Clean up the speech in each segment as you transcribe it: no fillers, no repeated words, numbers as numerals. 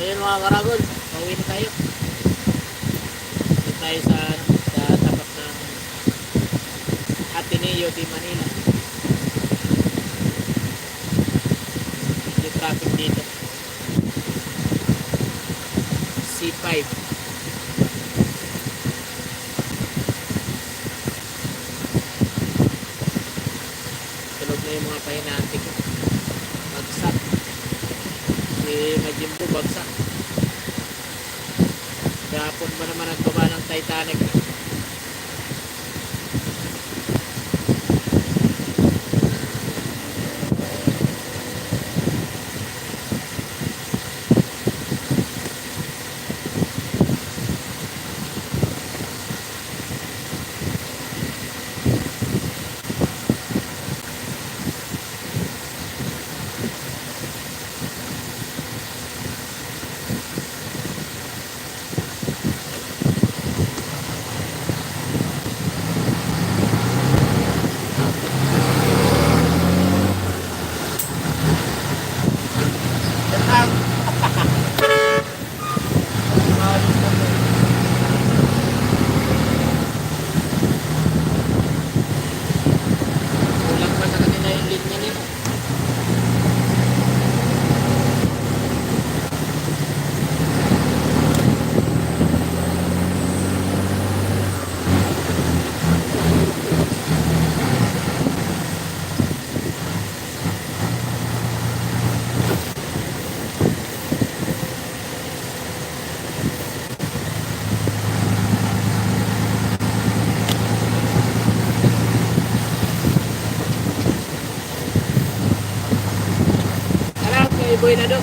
Ayun mga karagol, pauwi na tayo. Dito tayo sa tapat ng Ateneo de Manila. Yung traffic dito. C5. Tulog na yung mga pahinanti ko. Bagsak. Si Majimbo bagsak. Gapon ba naman nagbaba ng Titanic? Kulang pa sa kanila yung linya nila. Harap kay Boy na do.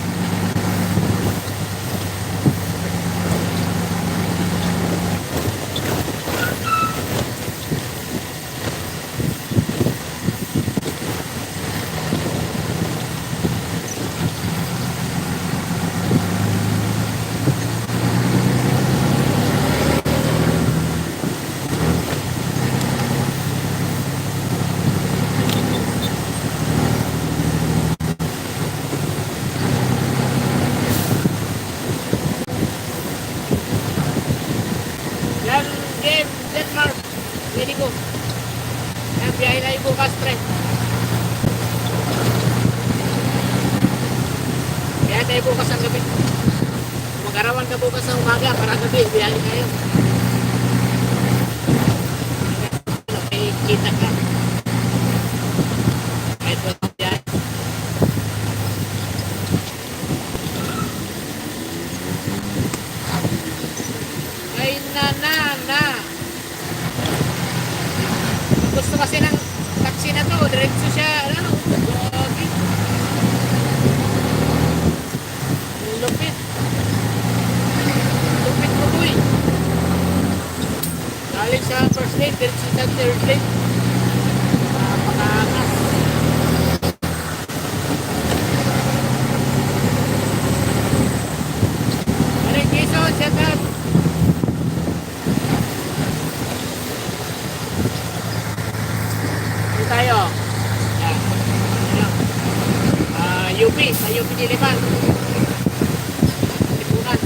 Yan, game, Denmark. Ready ko. Yan, biyahe na yung bukas, pre. Biyahe tayo bukas ang gabi. Mag-arawan ka bukas ng umaga para gabi, biyahe tayo. May kita ka. Kahit walang biyahe. Ay, na. Gusto kasi ng taxi na to, diretso siya, ano, grabe. Lupit. Lupit mo boy. Galing sa first lane, diretso sa third lane. Napakaangas. Balik Quezon, shut up. Dito tayo. Yan. UP, sa UP Diliman. Tipunan.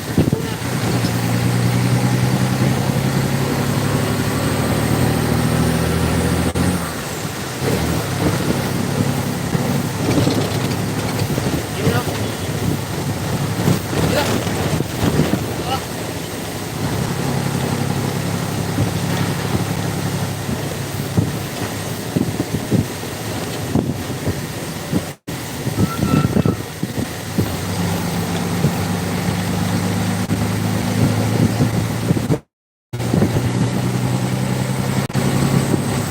Yun o. Yun. Oh.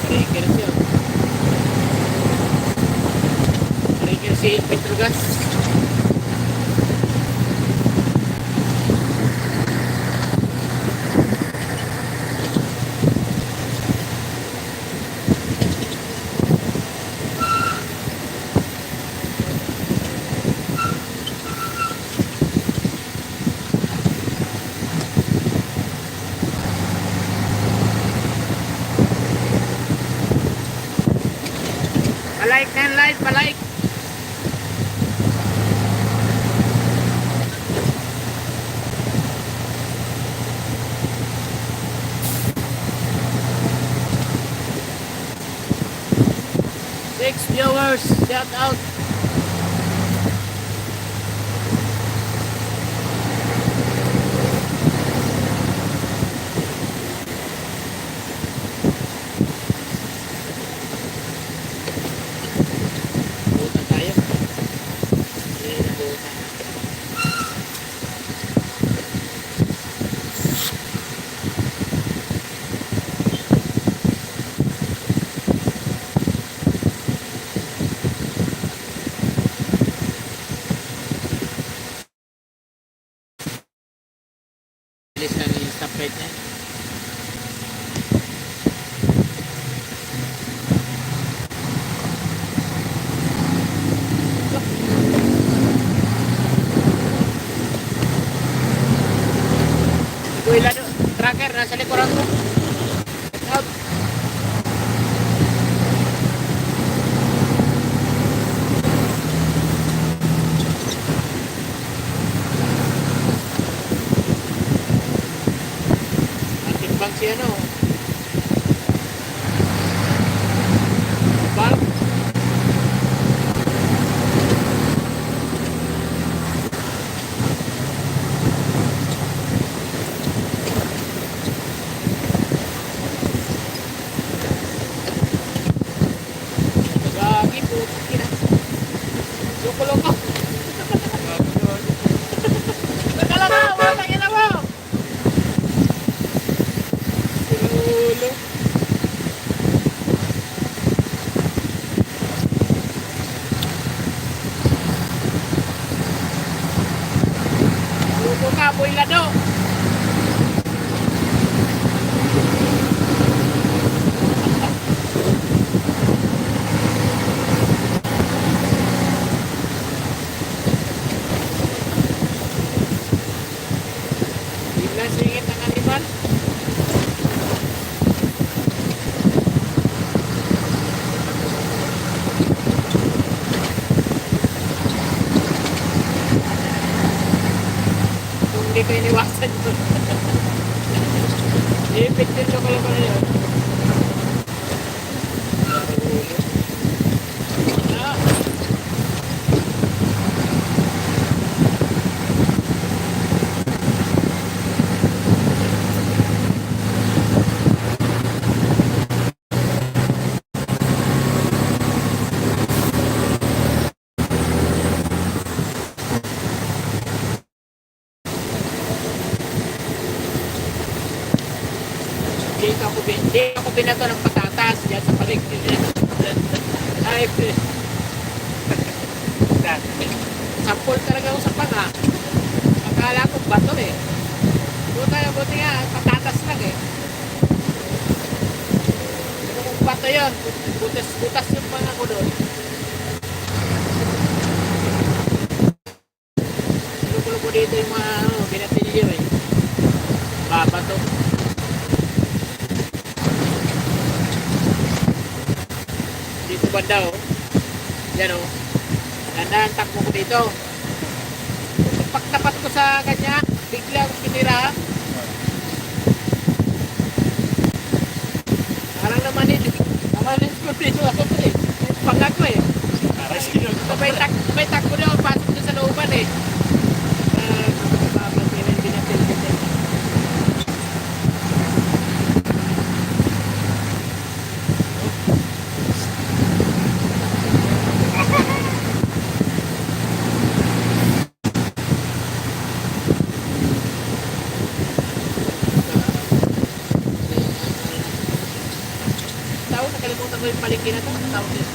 Breakers yun. Breaker si Petrogas. Palike na live, palike. Six viewers, shout out. Buta tayo. Hindi na buta. Bilis na yung stoplight na yun. Kuya Lado, tracker, nasa likuran ko. Check out. Bang si ano? Bang? Gagi po. Sukulong ko. Nakala ka, wala yan ako. Ulo. Ulo ka, Boy Lado. Biglang singit ang animal. Hindi ko iniwasan yun. Ipit din ko lang na yun. Ah. Hindi ako binato ng patatas yan sa paligid. Ay, sampol talaga ako sa panga. Akala ko bato eh. Buti nga, patatas lang eh. Kung bato yun, butas yung panga ko doon. Sinukulo ko dito yung mga binatilyo eh. Babato. Dito banda oh. Yan oh. Tandaan, takbo ko dito. Pagtapat ko sa kanya, bigla akong pinira. Parang naman ko dito ako po eh. Pagka ko eh. May takbo na ako, pasok doon sa looban eh. Nakalimutan ko yung palengke na ito. Ano tawag yun?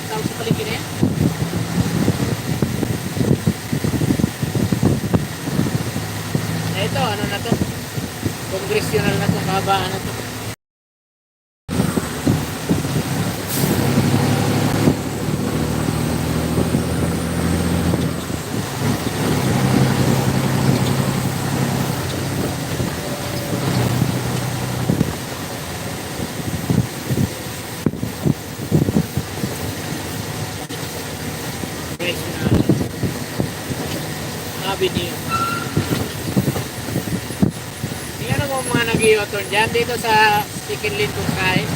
Tawag sa palengke na yan? Ito, ano na to? Congressional na to. Kahabaan na to. Avenue. Tingnan mo mga nag-i-o-turn dyan dito sa Chicken Lane kung kain.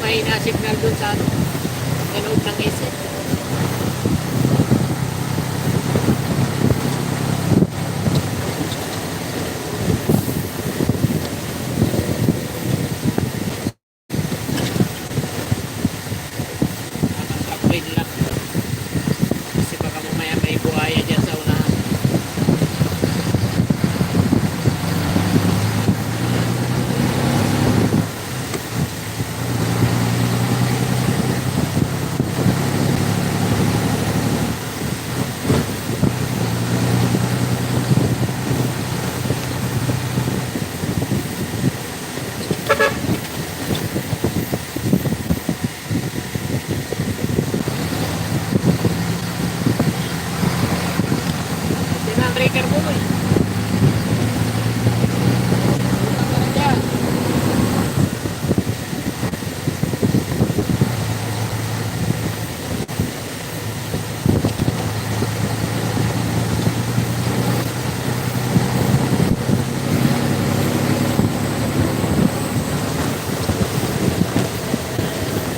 may na-signal dun sa ano, sa loob ng isip. Wait lang. Kasi baka mamaya may buhaya dyan sa unahan. Sino ang breaker mo eh? Punta ka na dyan.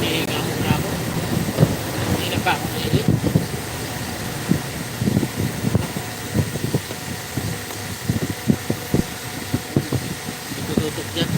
Hihinga muna ako. Hindi na pa ako nahilig. Tututok dyan.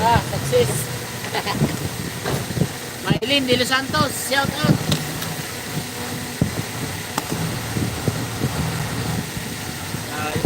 Ah, success. Maylin de Los Santos, shout out. Ay,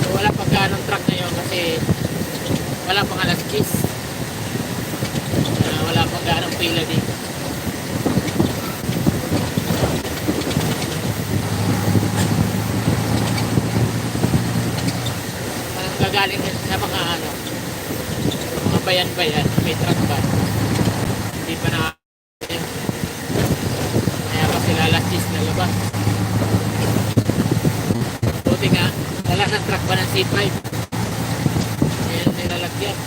wala pang ganong truck ngayon kasi wala pang alas 10. Wala pang ganong pila dito. Parang gagaling sa mga ano, mga bayan-bayan, may truck ba? Hindi pa na kaya pa sila alas 10 na labas. Buti nga, wala ng truck ba ng C5? Ayan nilalagyan.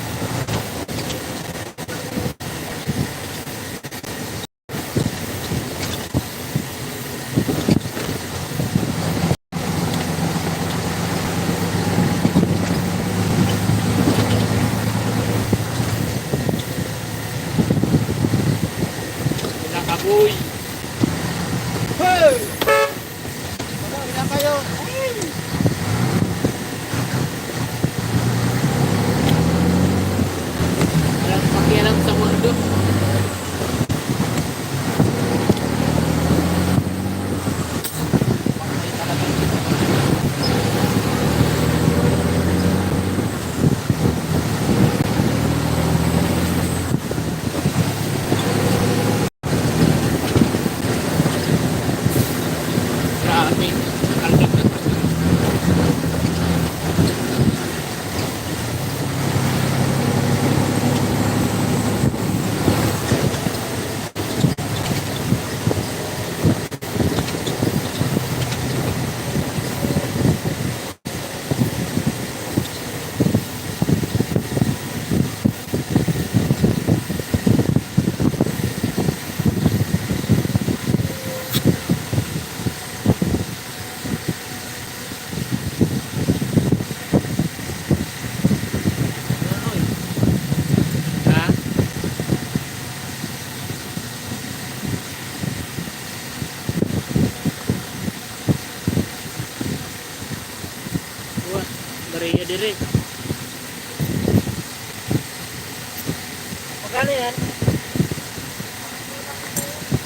Kaboy. Hey! Ano, ilan kayo? Ay! Walang pakialam sa mundo. dire. Magkano yan?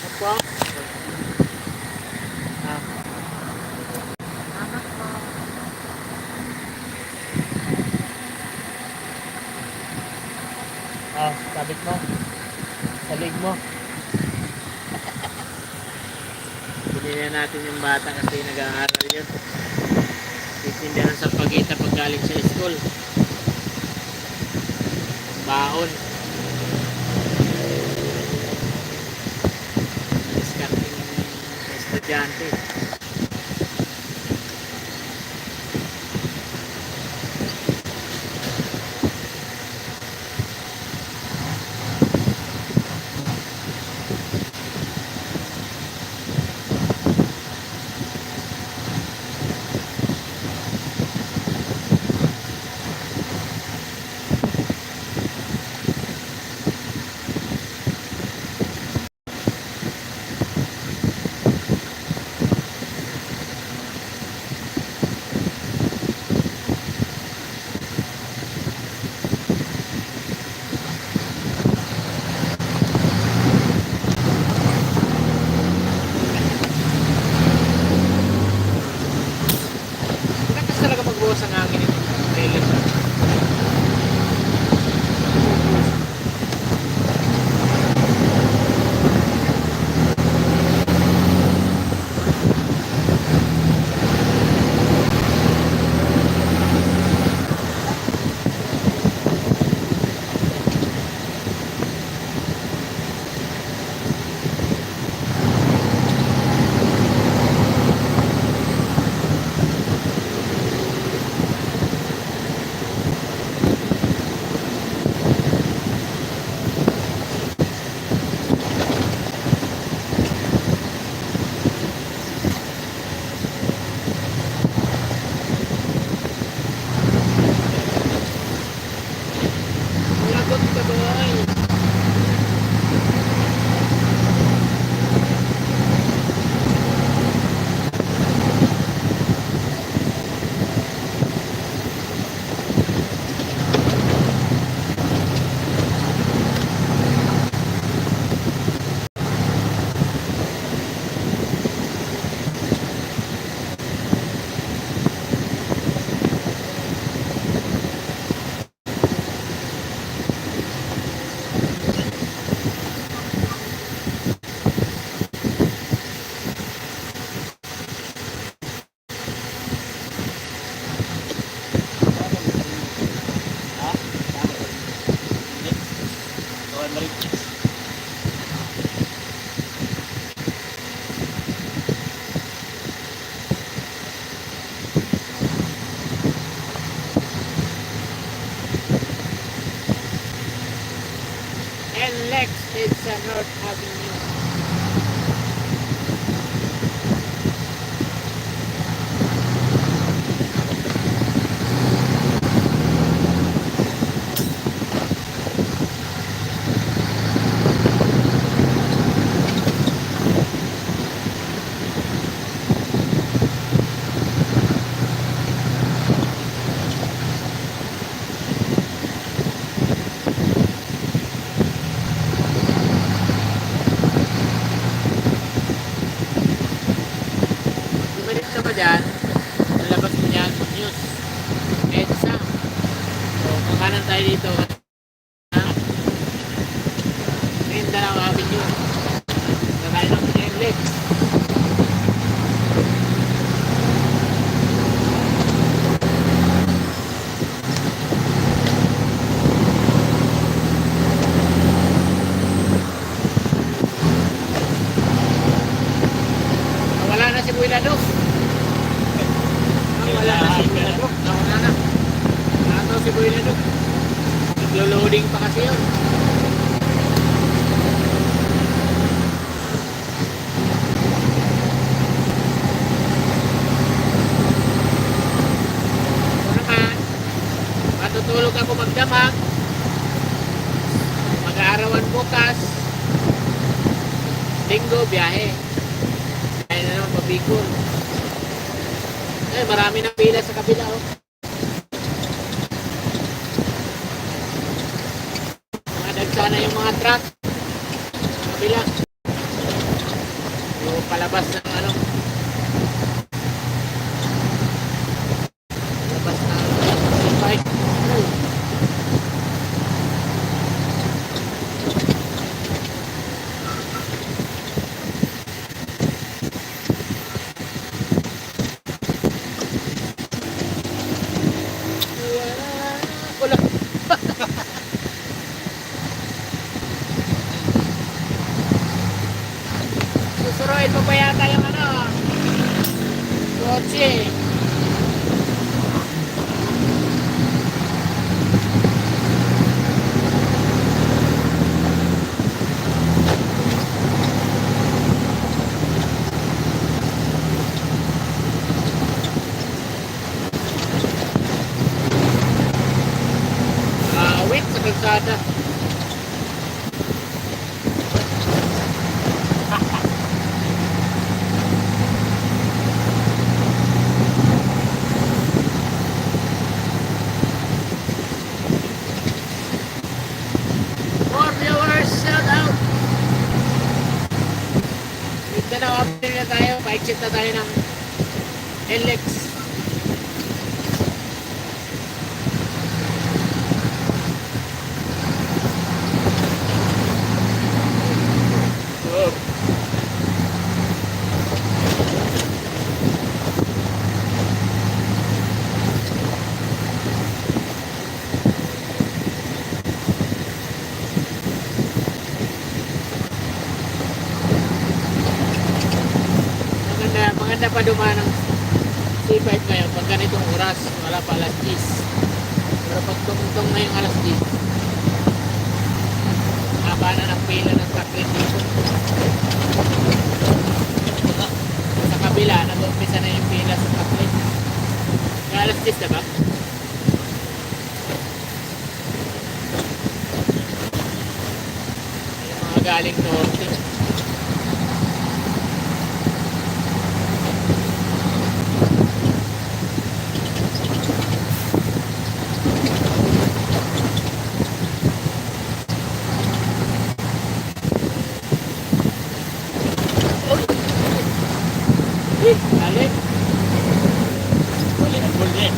Opo. Ah. Ah, sabit mo. Salig mo. Binili natin yung bata kasi nag-aaral yun. Titindahan sa pagita pag galing sa school. Baon. Discarding estudyante. Lakas talaga magbuhos ang hangin ito. Trailer. Lagot ka boy. Ha? Tuan Marites. And Lex is North Avenue. Bumalik ka ba dyan? Nalabas mo dyan, good news. EDSA. So, kakanan tayo dito. Mindanao Avenue. Kakain ng Enlex. Wala na si Builado. Wala na si Builado. Wala na. Wala na si Builado. Naglo-loading pa kasi yun. Ito naman, matutulog ako magdamag. Mag-aarawan bukas. Linggo, biyahe. Biyahe na naman pa Bicol. Eh, marami na pila sa kabila, oh. sana yung mga truck. Kabila. Yung palabas ng ano. Palabas ng bike. Wala. Susuruin mo pa yata yung ano, kotse. Wait sa kalsada. More viewers, shout out! Ito na, update na tayo. Bike na tayo ng LX. Oh. Maganda pa dumaan ng C5 ngayon pag ganitong oras, wala pa alas 10. Pero pag tumutong na yung alas 10, haba na ng pila ng taklit dito. Sa kabila, nag-umpisa na yung pila sa taklit. Kaya alas 10 na ba? Yung mga galing norte. Dali. Boleh, boleh.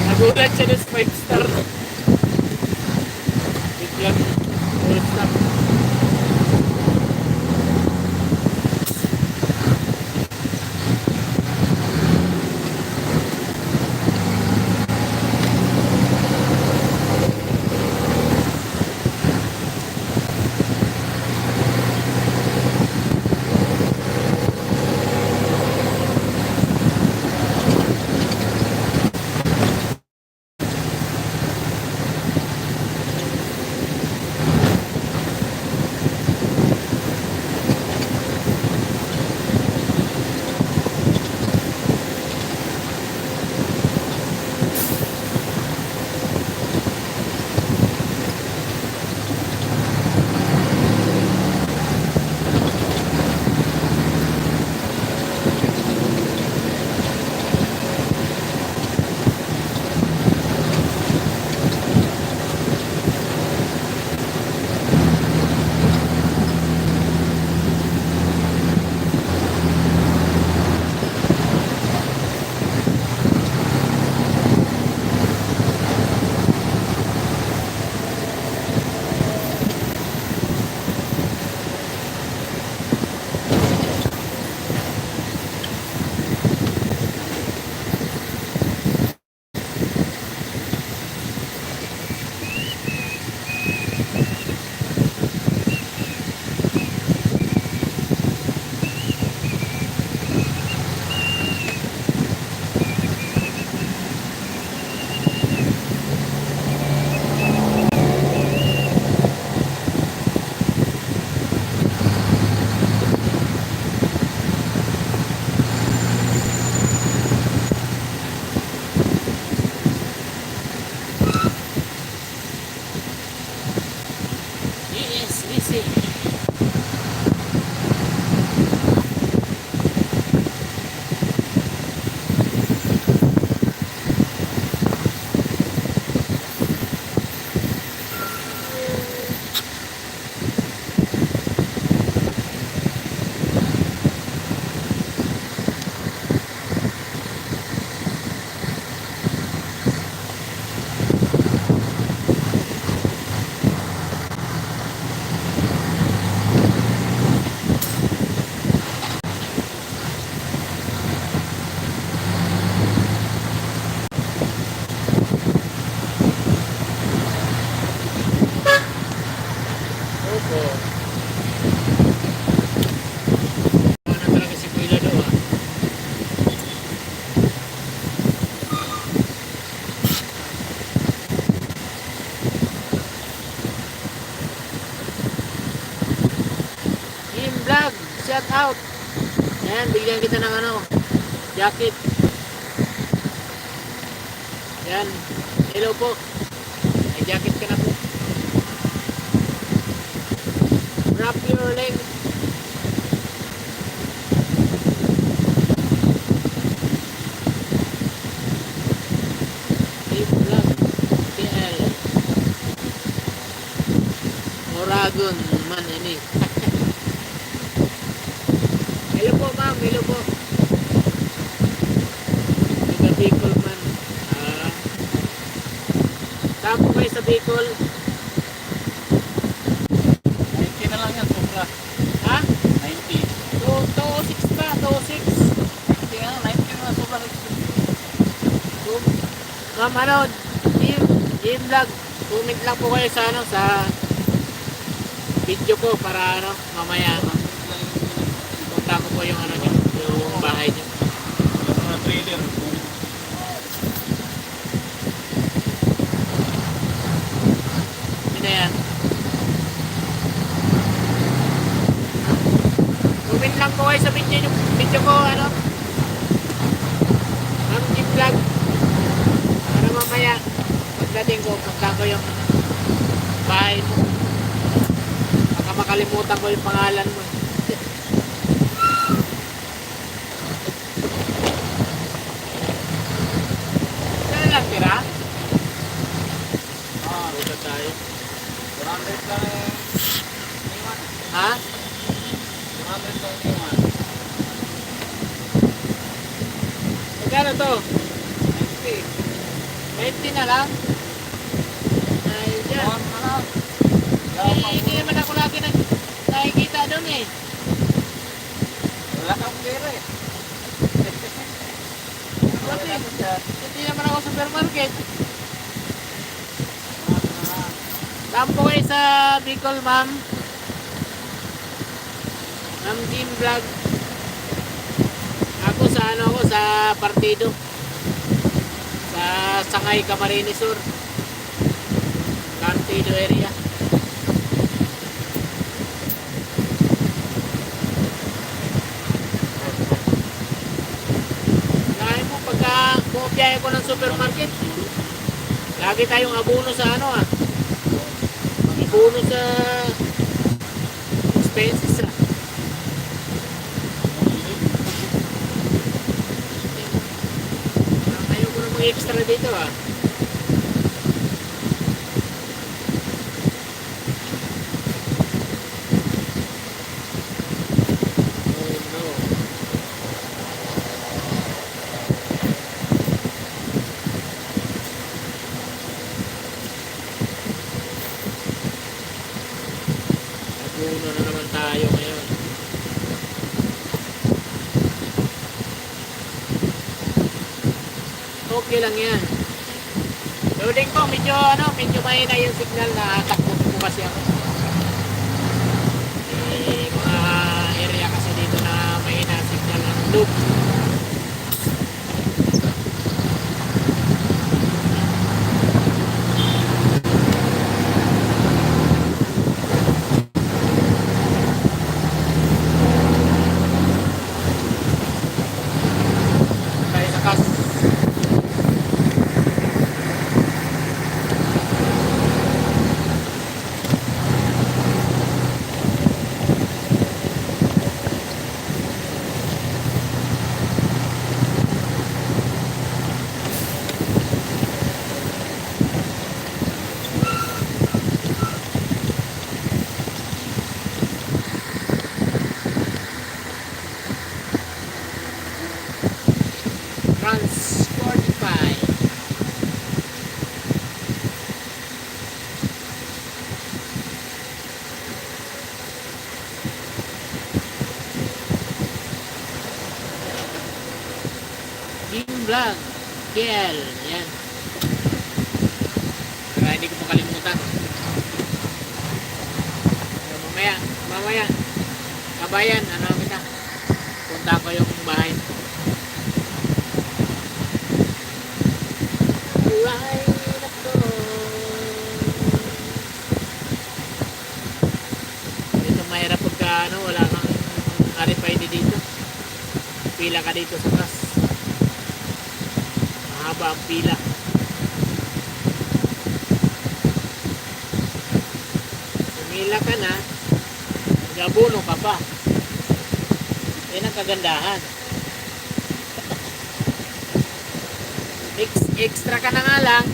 Nagulat siya ng 5 star. Biglang full stop. kasi. Opo. Ano talaga si Kuya Lado ah. Team Vlog, shout out. Ayan, bigyan kita ng ano, jacket. Yan, hello po. May jacket ka na po. Wrap your leg. Team Vlog, TL. Moragon man ini. Hello po ma'am, hello po. Taga Bicol man. Saan po kayo sa Bicol? 90 na lang yan, sobra. Ha? 90. 206 ba? 206? Hindi nga, 90 na sobra. Ma'am, ano, Team Vlog, comment lang po kayo sa ano, sa video ko para ano, mamaya punta ko po yung ano niyo, yung bahay niyo. Yung mga trailer. Hindi na yan. Comment lang po kayo sa video ko, ano, Ma'am Team Vlog, para mamaya pagdating ko, punta ko yung bahay mo. Baka makalimutan ko yung pangalan mo. Saan lang tira? Punta tayo. 100 lang eh. Iwan. Ha? 100 lang iwan. Magkano to? 90. 20 na lang? Ayun dyan. Iwan na lang. Hindi naman ako lagi nakikita doon eh. Wala kang pera eh. Hindi naman ako sa supermarket. Tampo kayo sa Bicol, ma'am. Ma'am Team Vlog. Ako sa ano ako, sa partido. Sa Sangay, Camarines Sur. Partido area. Kaya mo pagka bumiyahe ko ng supermarket, lagi tayong abono sa ano ah. Abono sa expenses ah. Ayaw ko na mga extra dito ah. Oh no. Abono na naman tayo ngayon. Okay lang yan. Loading po, medyo mahina yung signal na takbo po kasi ako. Mga area kasi dito na mahina ang signal ng loop. Tayo sa kas. Vlog. KL. Yan. Para hindi ko makalimutan. So, mamaya, kabayan, ano kita. Punta ko yung bahay. Right up dito mahirap pagka ano, wala kang RFID dito. Pila ka dito sa bus. Mahaba ang pila. Pumila ka na, mag-abono ka pa. Yan ang kagandahan. Extra ka na nga lang,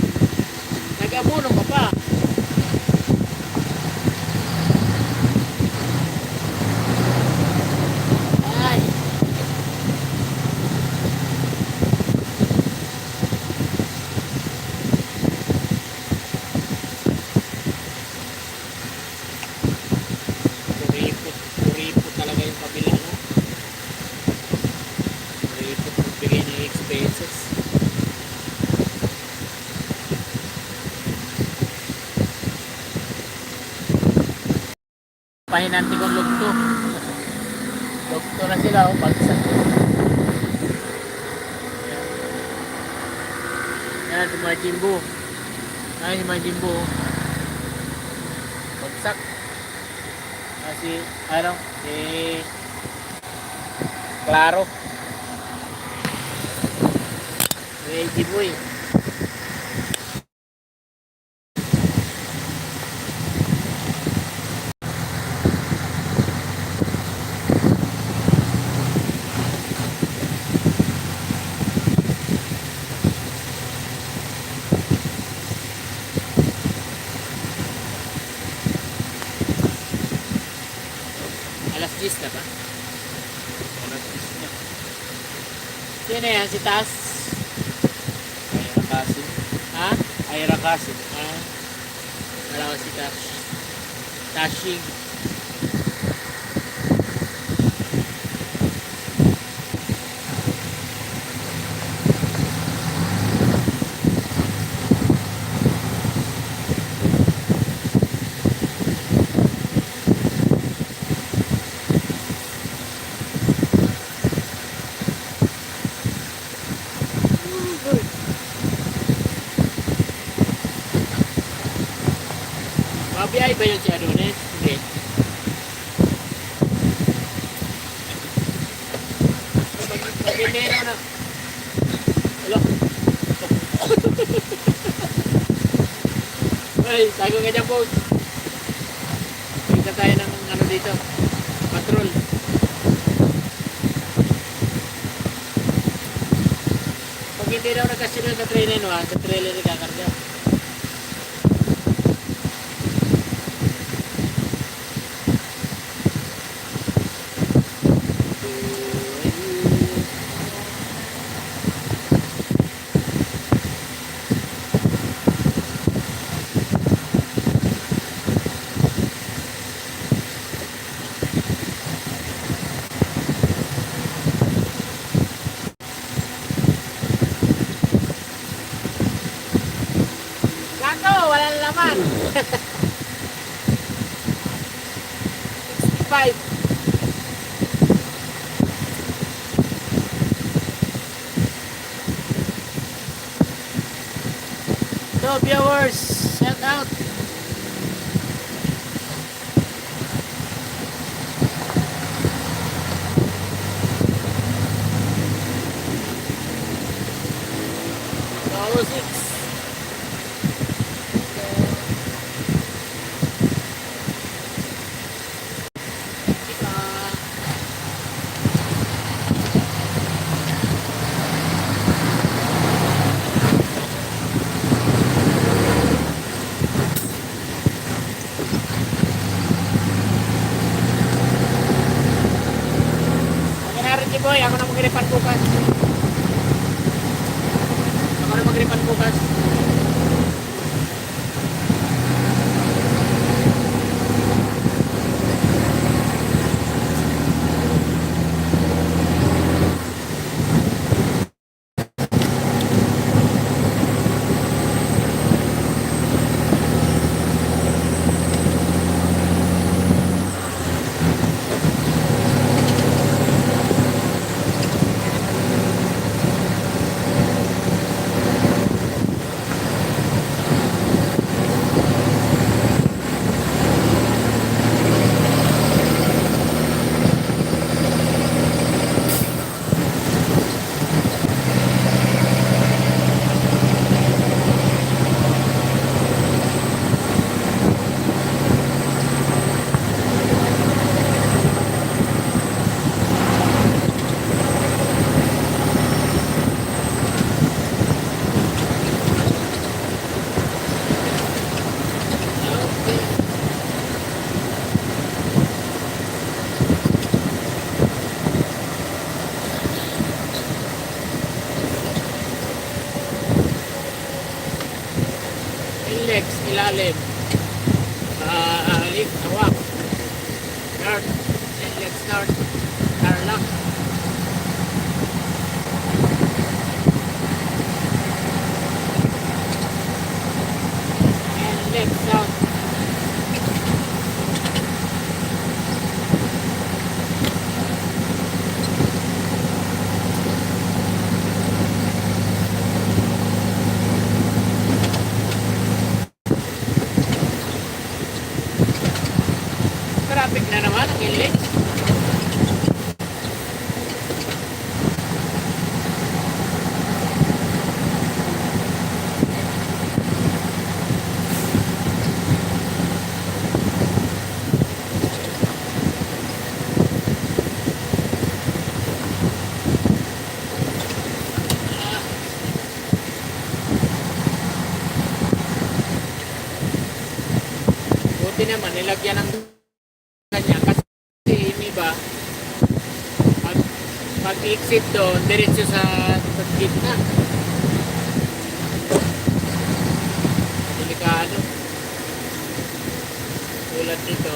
nag-abono ka pa. Ay. Kuripot talaga yung kabila, no? Kuripot magbigay ng expenses. Pahinanti kong lugto. Lugto na sila, oh, bagsak. Yan, si mga Jimbo. Ay, si mga Jimbo. Bagsak. Si, ano, si Claro. Si Jimboy. Alas 10 na ba? Alas 10 na. Sino yan? Si Tas? Ira Kasim. Ha? Ira Kasim. Ah, wala ko si Tas. Tashing. Mabiyay ba yun si Adonis? Hindi. Pag-indero na. Hello? Ay, tago ka dyan, boss. Kita tayo ng ano dito. Patrol. Pag hindi daw nagkasunod sa trailer, no, sa trailer nagkakarga. Gato, walang laman. 65. So viewers, shout out. So 6. Boy, ako na mag-refund bukas. Ako na mag-refund bukas. ilalim. Lift, hawak. Start. And let's start. Tarlac. And let's start. Traffic na naman ang ilis. Buti naman nilagyan ng kanya kasi yung iba pag exit doon diretso sa gitna, delikado tulad nito.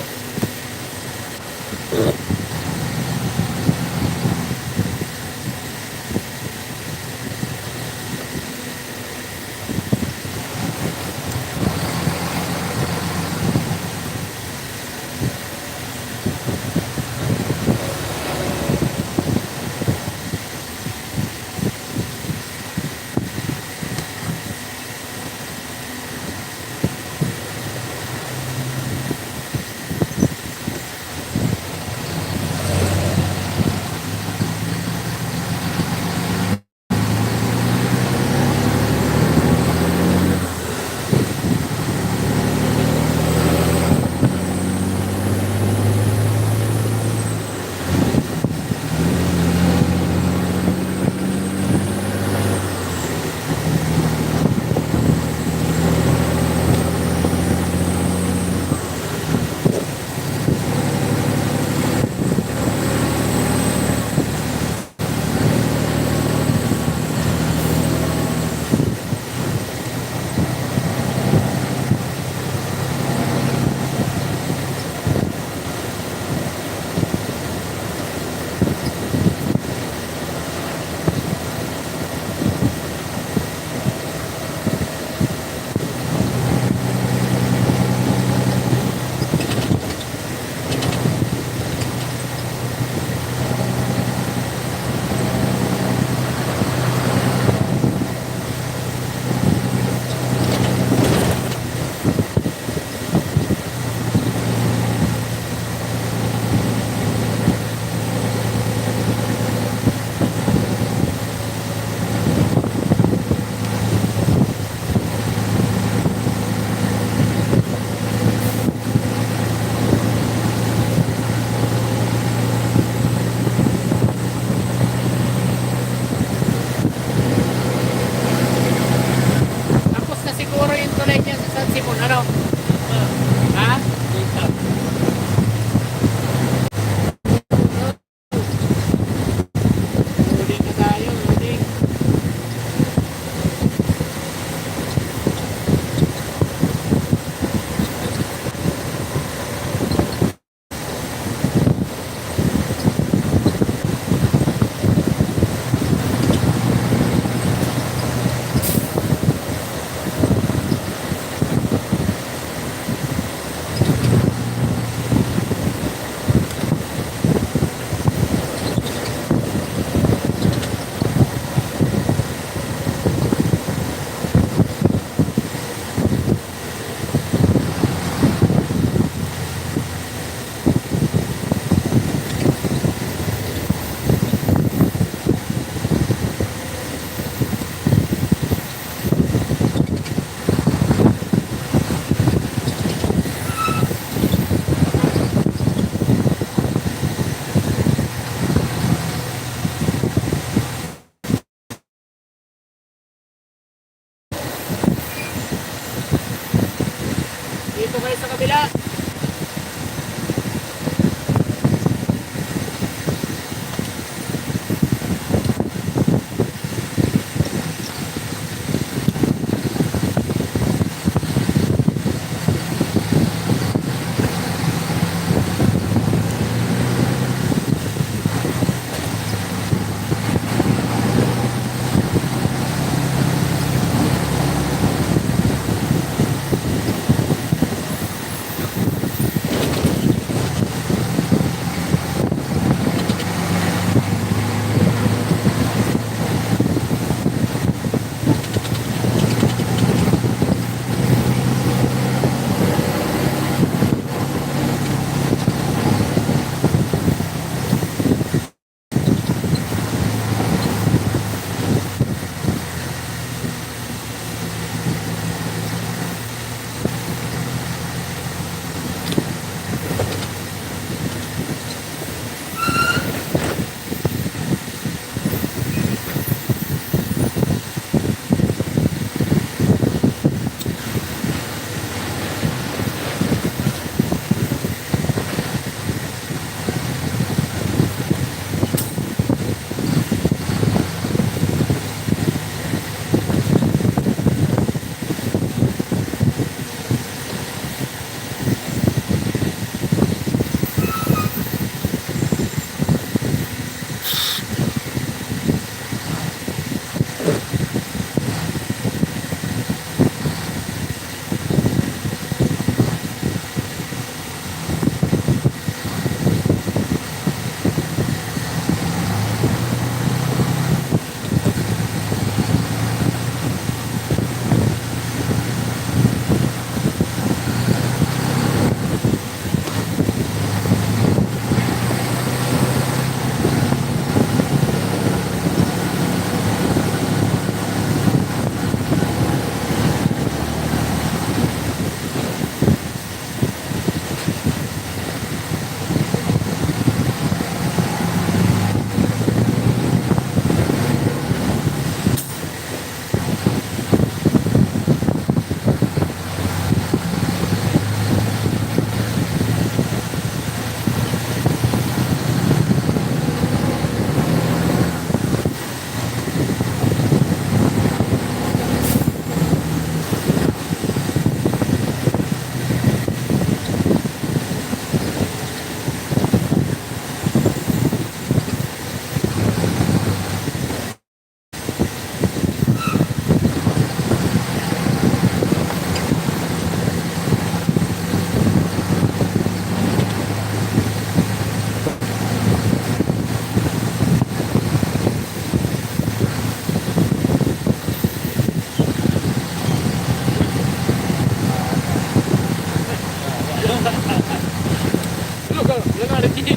Wala na rin.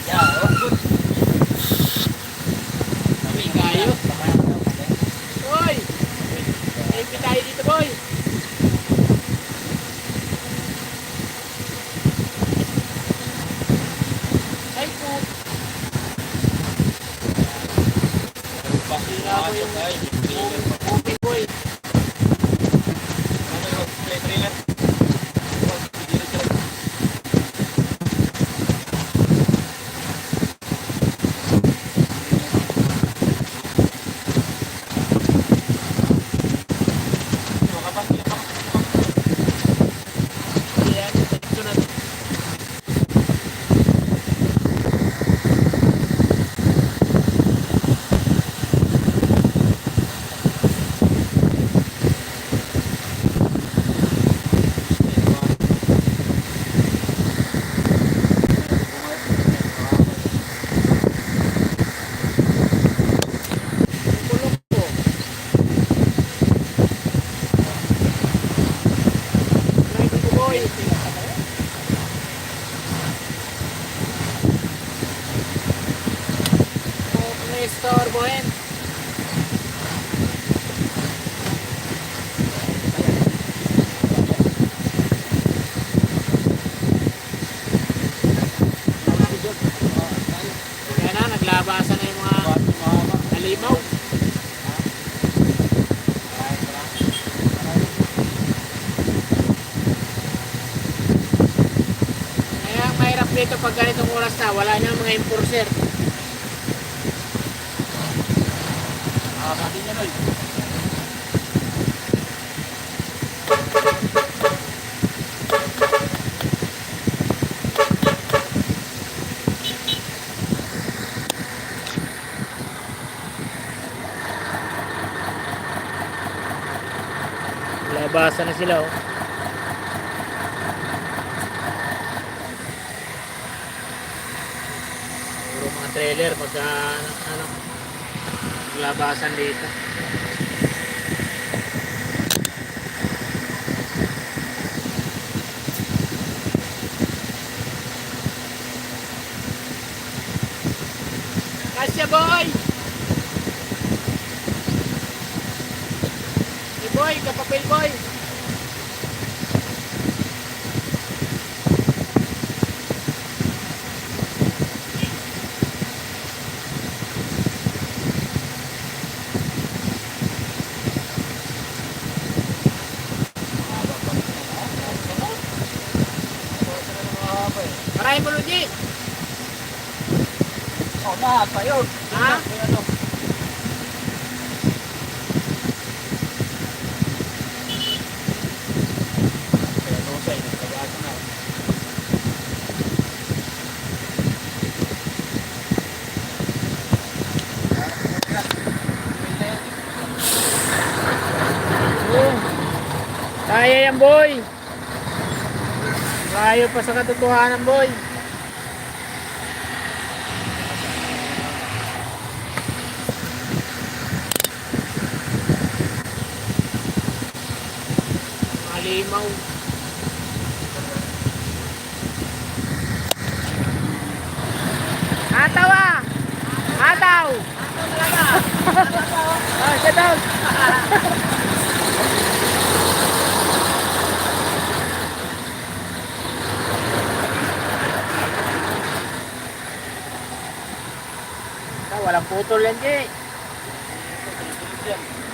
Ya, oh, good. Kami kayo. Boy! Ipin tayo dito, boy! Ay po! Pasira ko yung trailer. Okay, boy! Ano yung play trailer? Ayan, dito na. Tulog po. Ready po, boy! Store, boy! Kaya na, naglabasan na yung mga nalimaw. Kaya ang mahirap dito pag ganitong oras na, wala na mga enforcer. Pati niya, Noy. Labasan na sila, oh. Puro mga trailer magka ano, labasan dito. Kasya, boy! Hey, boy, kapapil, boy! Maraming mo, Luigi! Lahat pa yun. Ha? Ano? Kaya Nosay, nagkabasa na. Kaya yan, boy! Layo pa sa katotohanan, boy! Malimaw. Ataw ah! Ataw! Ah, sit down! Ah, walang putol yan, Jay.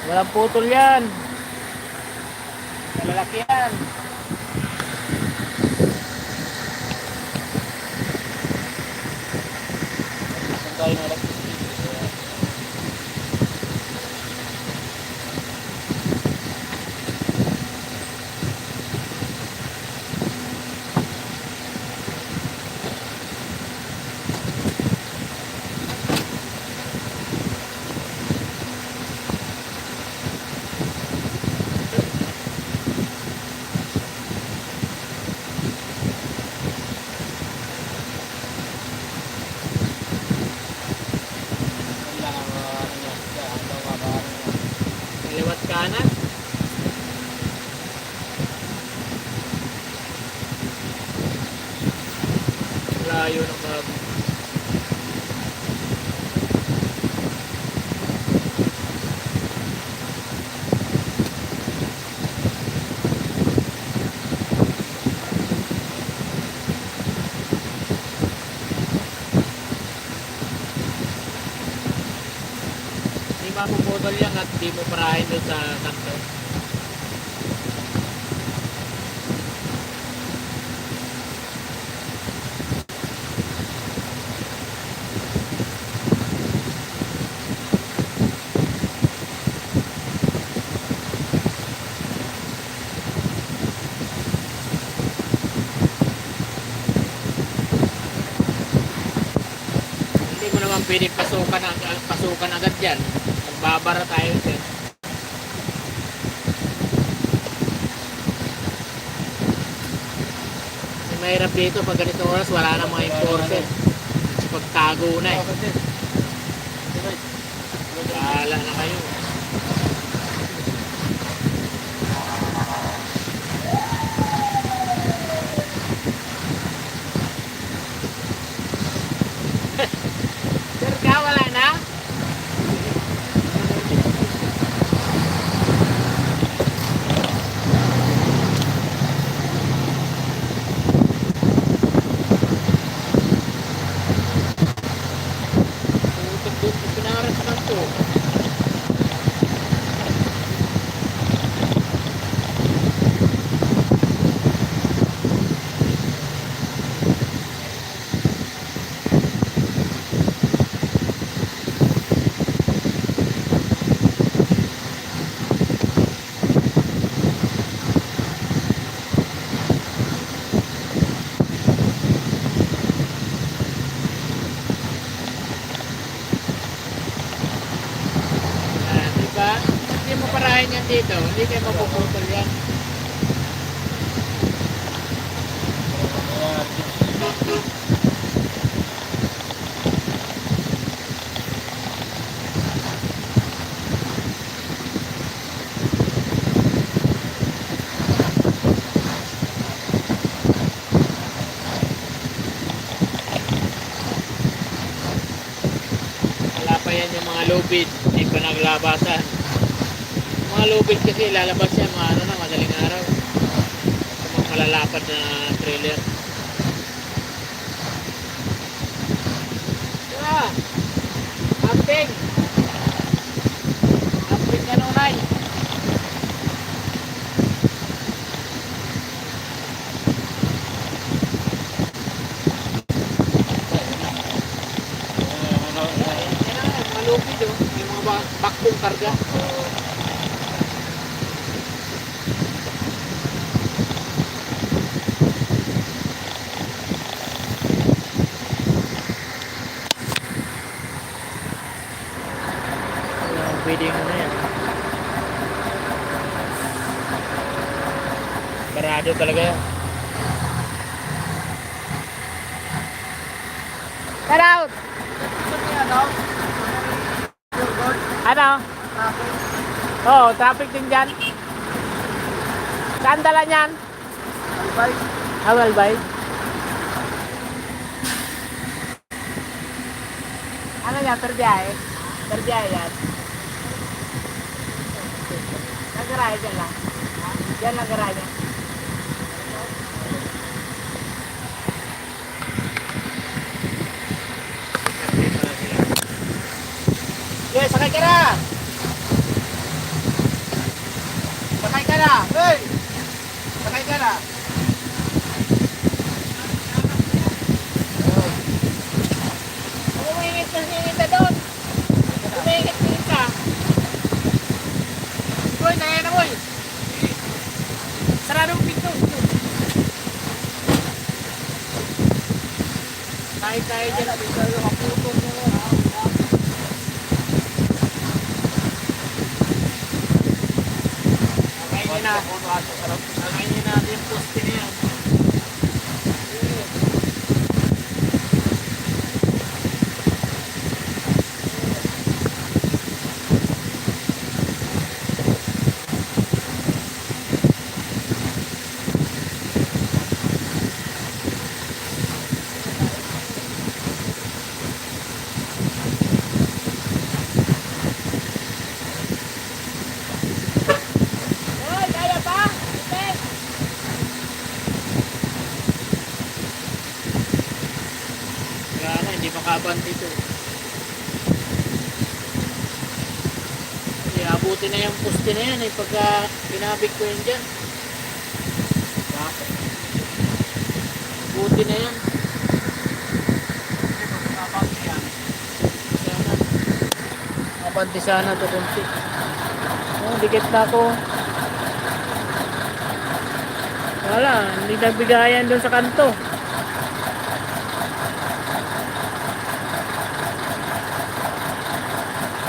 Walang putol yan. Malalaki yan. Saan tayo na lang? layo ng bago. Hindi mapuputol yan at di mo parahin doon sa kanto. Hindi mo naman pwedeng pasukan agad yan. Magbabara tayo dyan. Kasi mahirap dito pag ganito oras wala na mga enforcer. Pagtago na eh. Bahala na kayo. Sir ka, wala na? Tutugtog, pinaras ka to. Diba? Hindi mo parahin yan dito. Hindi kayo mapuputol yan. Wala pa yan yung mga lubid. Hindi pa naglabasan. Mga lubid kasi lalabas yan mga ano na madaling araw. Sa mga malalapad na trailer. Diba? Acting! Acting ka nung nai. Yan na nga, mga lubid oh. May mga bakbong karga. Pwede yung ano yan. Barado talaga yan. Get out! Ano? Oo, traffic din dyan. Saan dala niyan? Albay. Ano yan? Perbiyahe? Perbiyahe yan. Nagarahe dyan lang. Dyan lang garahe niya. Yes, sakay ka na! Sakay ka na! Hey! Sakay ka na! Umingit na doon! Umingit ka! Boy, kaya na boy! Sarado mo pinto! Kahit tayo dyan, pinto yung kaputong mo. Nakainin natin yung poste na yan. makabante ito. Kasi abuti na yung poste na yan eh, pagka pinabig ko yun dyan. Abuti na yan. Sana. Mabante sana ito kunti. Oh, dikit na ako. Wala, hindi nabigayan doon sa kanto.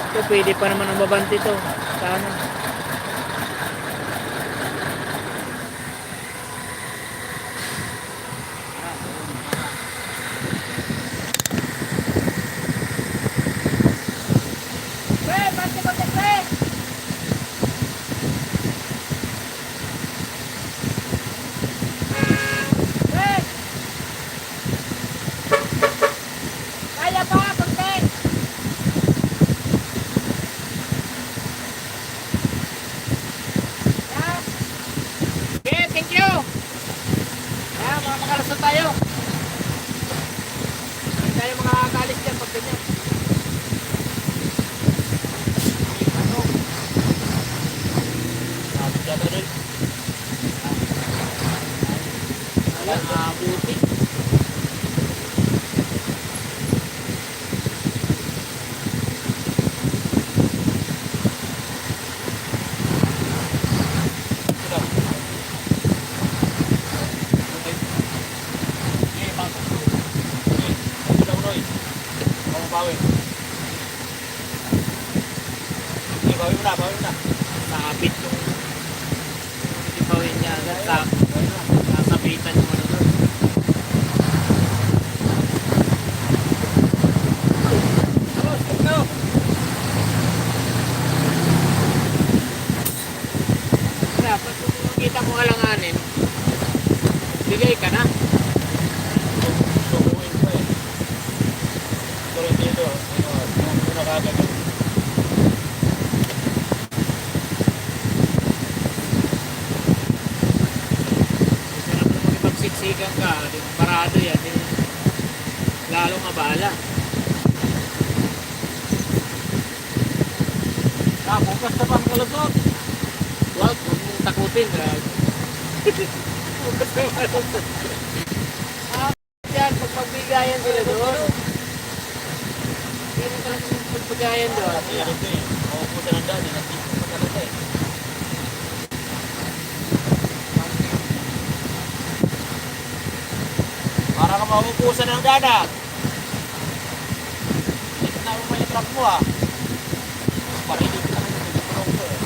Ito, pwede pa naman ang babante ito. Sana. Pre, bante ko ito, pre! Pre! Kaya pa, bante! Okay, thank you. Ayan, mga makalasot tayo. Hindi tayo mga kalis dyan pag ganyan. Ano? Sabi dyan na rin. Wala, abuti. Ito. Okay, pasok. Okay, ito lang, Noy. Ako bawi. Okay, bawi mo na, bawi mo na. Sabit yung itipawin niya agad sa Bawi mo na. sasabitan yung ano doon. Ito. Kaya, pag kita mo alanganin, bigay ka na. Subuhin ko eh. Ito rin dito. Ito na kagad yun. Gusto naman magipagsiksikan ka, di ba, parado yan, eh, lalong abala. Bukas na pang kalusot. Huwag mong takutin. Bukas na malusot. Yan, pagpagbigayan sila doon. Hindi mo talaga pagpagbigayan doon. Kasi ano ito eh. Mauputan ng daan eh. Nandito pa talaga eh. Para ka maupusan ng dana. Hindi na mo may truck mo ah. Parinig ka naman yung tulong ko eh.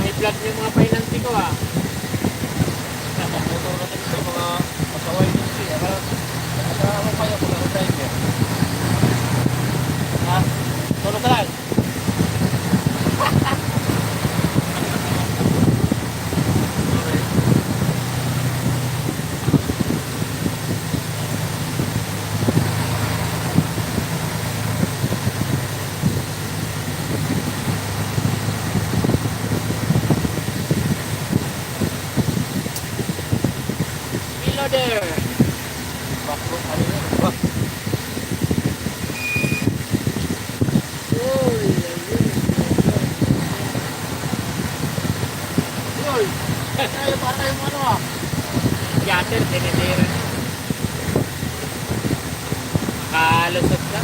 I-vlog niyo yung mga painanti ko ah. Motor natin sa mga pasaway din siya. Nakakawang kayo kung ako driver. Ha? Tulog ka lang. Reloader. Baklo, ano yun? Bak. Uy, Uy! Ay, para tayong ano ah. yater, tinitira. Kalusot ka.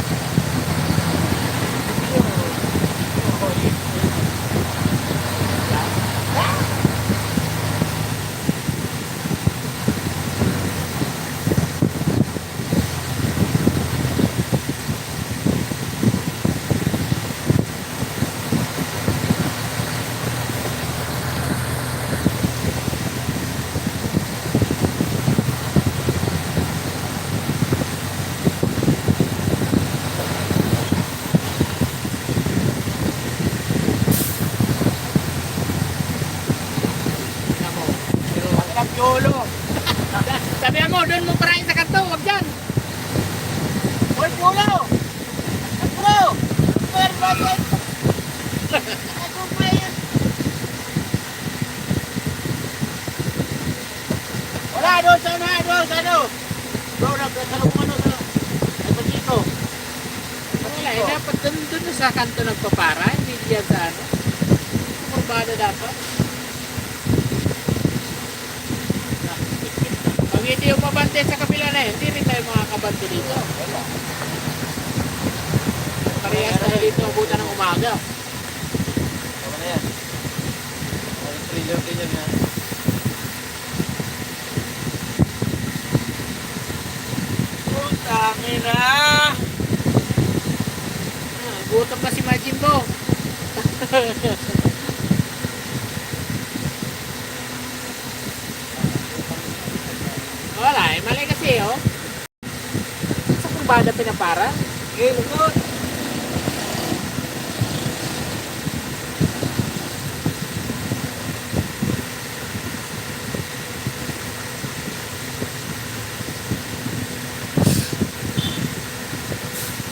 Yolo! Sabi mo, doon mo parahin sa kanto, wag dyan. Hoy, Yolo! Bro! Where bakit? Ako pa yan! Wala, doon sa una, doon sa ano. Bro, nagkasalubong ano sa... Ay, Pachito. Wala eh, dapat dun sa kanto nagpapara, hindi diyan sa ano. Kurbada dapat. Pag hindi yung mabante sa kabila na yun, hindi rin tayo makakabante dito. Wala. Parehas tayo dito abutan ng umaga. Tama na yan. Ay, trailer din yan na. Putangin na! Gutom na si Majimbo. Wala eh, mali kasi oh. Sa kurbada pinapara. Okay, lugod.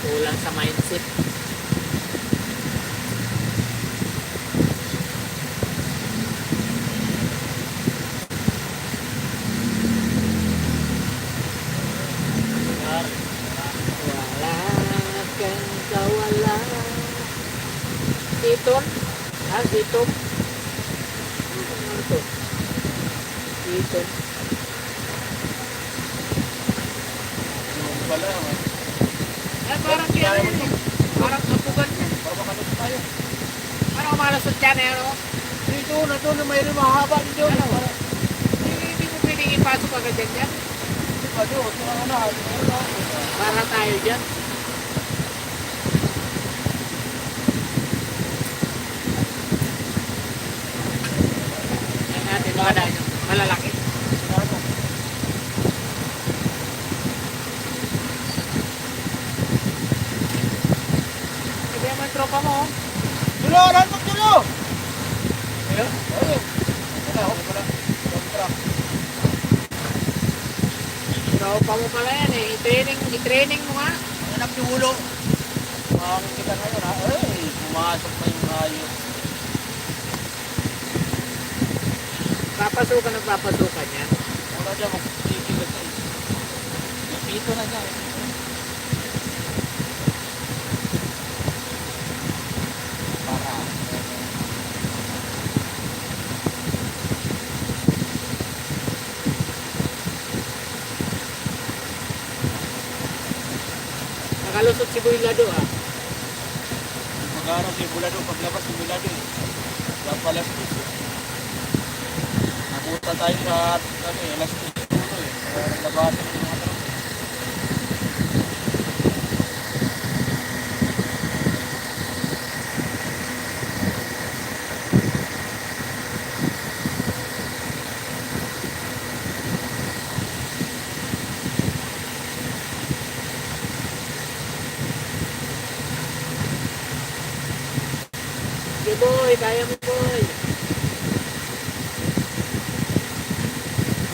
Kulang sa mindset. Wala kang kawala. Siton? Ah, siton? Ano to? Siton. Yung pala, Ay, parang kaya yan eh. Parang kapugan yan. para makalot tayo. Parang malasot yan eh, ano? Dito na doon na mayroon mahaba dito. Ano? Para Hindi mo pwedeng ipasok agad yan dyan. doon, sa una, Para tayo dyan. Yan natin, mga dahil malalaki. Sabi naman tropa mo, oh. Tulo, lahat magtulo! Ayun. Ayun. Wala, wala. Wala. Tropa mo pala yan eh. I-training mo nga. Ang anak ni Ulo. Mahangin kita ngayon ha. Ay, pumasok na yung hayop. Papasukan yan. Wala dyan, magtikilat na eh. Pito na dyan. Para. Nakalusot si Builado ah. Mag-aaral si Bulado, paglabas si Bulado eh. Papalas dito. Nabuta tayo sa ano eh, alas 2 eh. Naglabasan yung mga taro. Sige boy, kaya mo boy.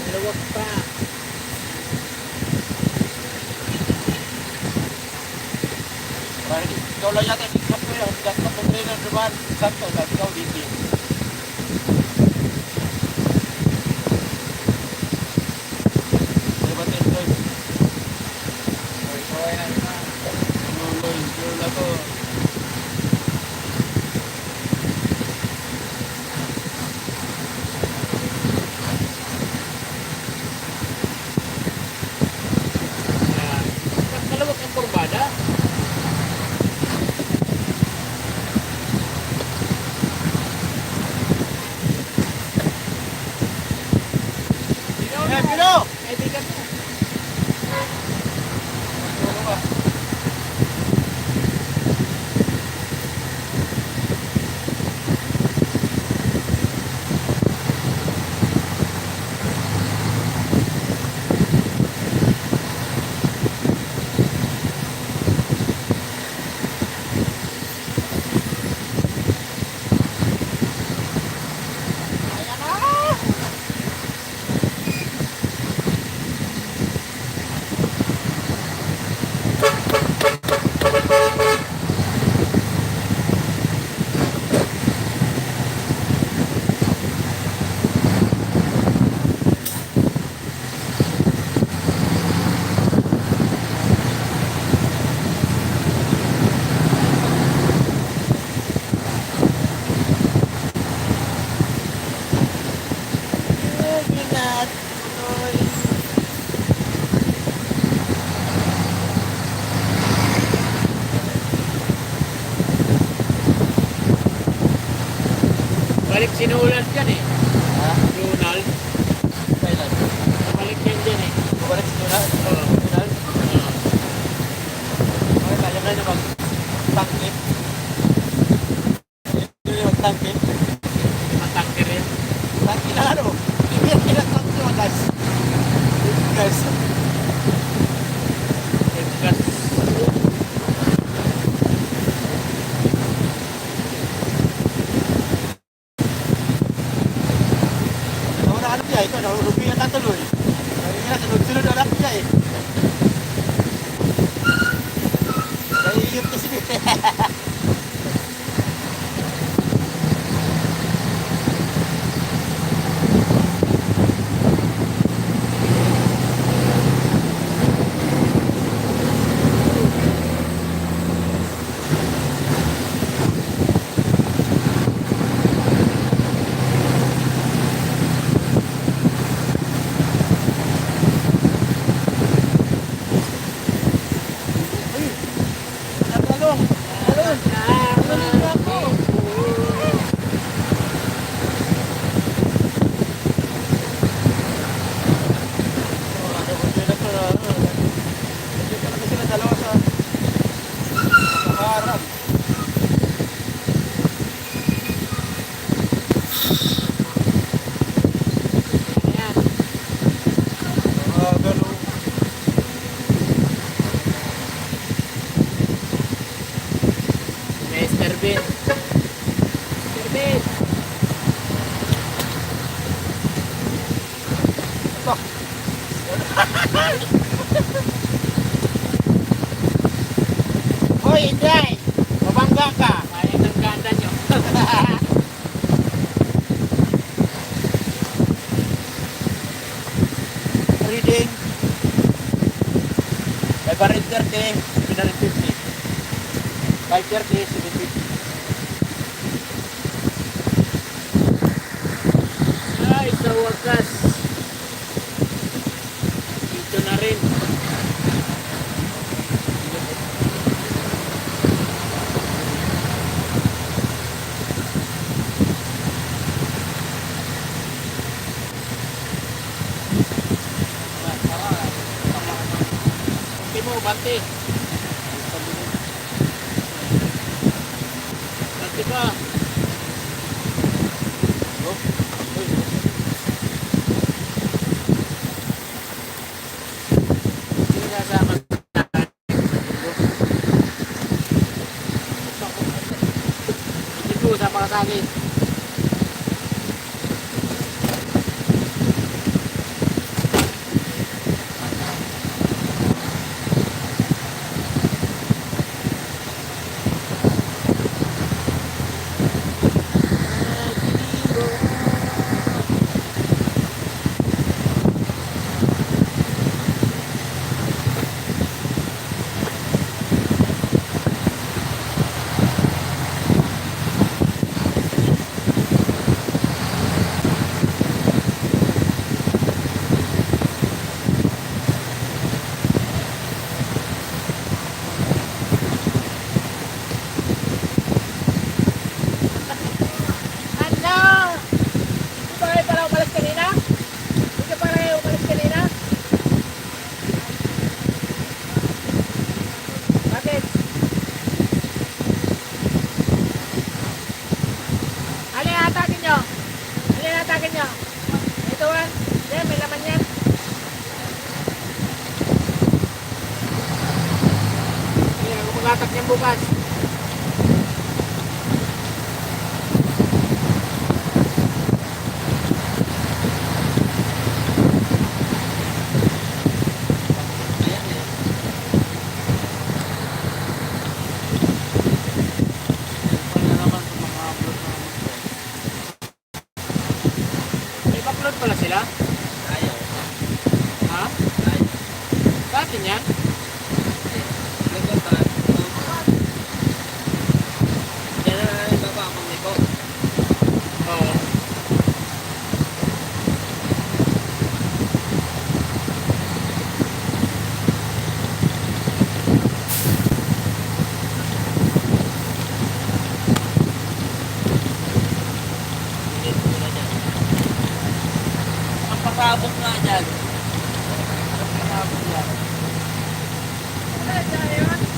Maluwag pa. Parang ikaw lang yata yung sakto yan. Dahil na pag-trainer naman, sakto, dahil ikaw dito. Diba Tendoy? Boy na naman. Tuloy, tuloy na to. Maluwag ang kurbada. Eh, Pino! Kaibigan mo. Ano ba? sinulat yan eh. Ha? Ronald. Kailan? Balik yan dyan eh. Bumalik si Donald? Oo. Donald? Oo. Okay, kaya na naman. Tangke. Yun yung tangke. Matangke rin. Tangke na ano? Ibigay kila tangke mo, guys. Guys. Gas. Nawala ka na biya. Ito, nahurubi na tatuloy. Kaya nga, sunod-sunod na lang biya eh. Kaya yun kasi. Talong. Talong. Talong na ako. Ano ko sila sa... Hindi ka naman sila dalawa sa... Sa harap. Ayan. Galo. Mr. Bean. Mr. Bean. Ito. Hoy, Inday! Mabangga ka! Sayang ng ganda nyo. Reading. 530, 750. 530, 750. Ay, sa wakas. Dito na rin. Bante mo, bante. Bante ka. Oh, uy. Sino kasama? Hindi ko, sama ka sa akin. Ano? Di ba kayo pala umalis kanina? Di ka pala kayo umalis kanina? Bakit? Ano yung atakin nyo? Ano yung atakin nyo? Ito one? Yan, may laman yan. Yan, kung mag-atak niyan bukas. May baklod pala sila? Ayaw. Ha? Ayaw. Sa atin yan? Nagkataon. Yan na ibaba akong niko. Oo. pasabog nga dyan. Pasabog yan.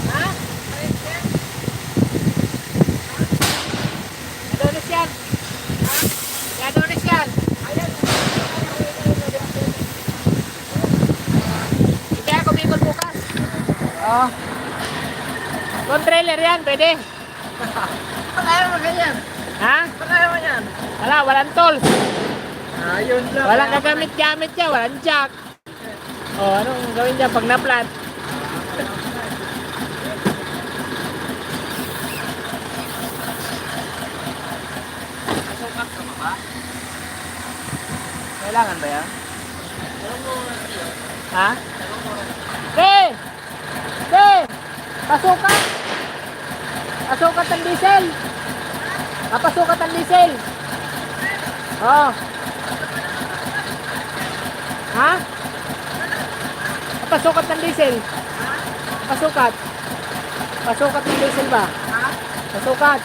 Ha? Adonis yan. Ha? Adonis yan. Hindi ako bikol bukas. Oo. Kung trailer yan, pwede. Ayaw mo ganyan. Ha? Ayaw mo yan. Wala, walang tools. Ayun lang. Walang kagamit-gamit niya, walang jack. O, anong gawin niya pag na-flat? Sukat ka ba? Kailangan ba yan? Ha? Hey! Hey! Pasukat! Pasukat ang diesel! Pasukat ang diesel! Oo. Ha? Pasukat ng diesel? Pasukat? Pasukat ng diesel ba? Pasukat?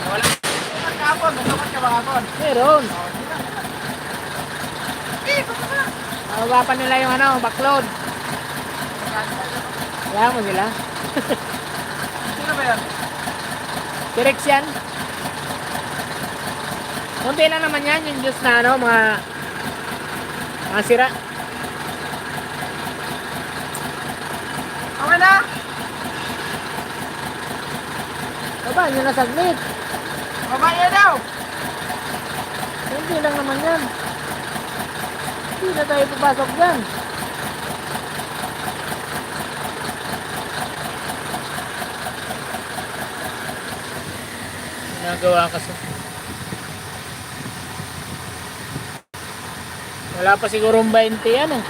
Wala. Sukat ka hapon. Sukat ka ba hapon? Meron. Mababa pa nila yung ano, backload. Kaya mo sila. Sino ba yan? T-Rex yan. Kunti lang naman yan, yung juice na ano, mga sira. Okay na? Baba, nyo na saglit. Babae daw. Kunti lang naman yan. Hindi na tayo papasok dyan. Nagawa kasi. Wala pa sigurong 20 yan eh.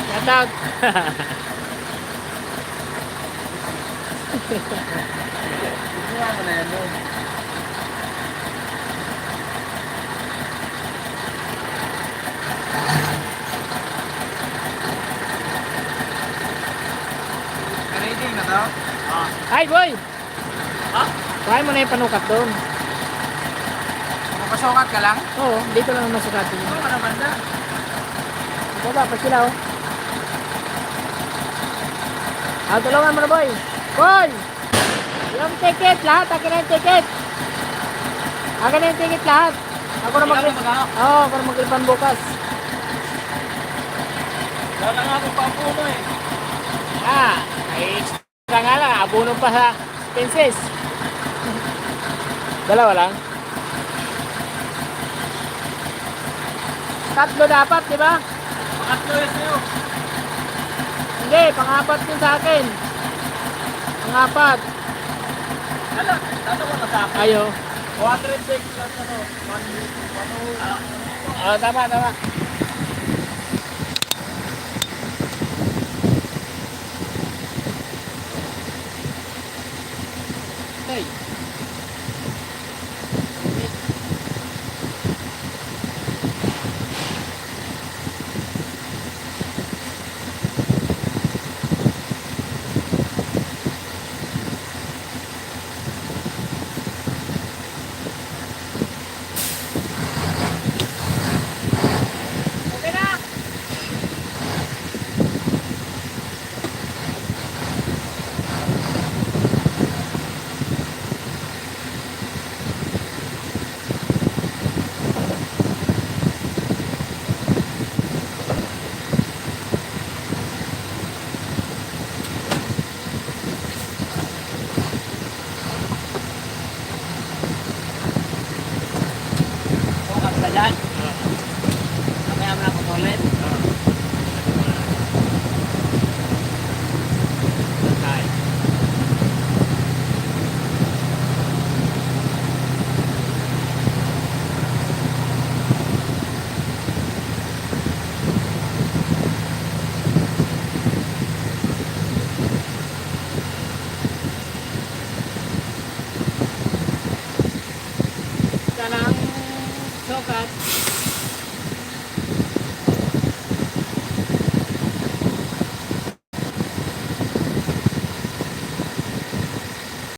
Shout out. Ginawa mo na yan doon. Ready na daw? Hi boy! Ha? Kuhain mo na yung panukat doon. Mapasukat ka lang? Oo, dito lang naman sukatin Ano mo. ka na banda? Baba pa sila oh. Tulungan mo na boy. Boy! Yung ticket, lahat. Akin na yung ticket. Akin na yung ticket lahat. Ako na mag- magkano? Oo, ako na mag-ipan bukas. Wala na nga akong pampuno eh. Ay extra nga lang. Abono pa sa expenses. Dalawa lang. Tatlo dapat, di ba? Pangatlo yun sa'yo. Hindi, pang-apat yun sa akin. Pang-apat. Dalawa na sa akin. Ayo. 206 plus ano. Tama, tama. Hey. Okay na. Sukat ka dyan. Mamaya mo na kukulit. Okay. Sana ang sukat.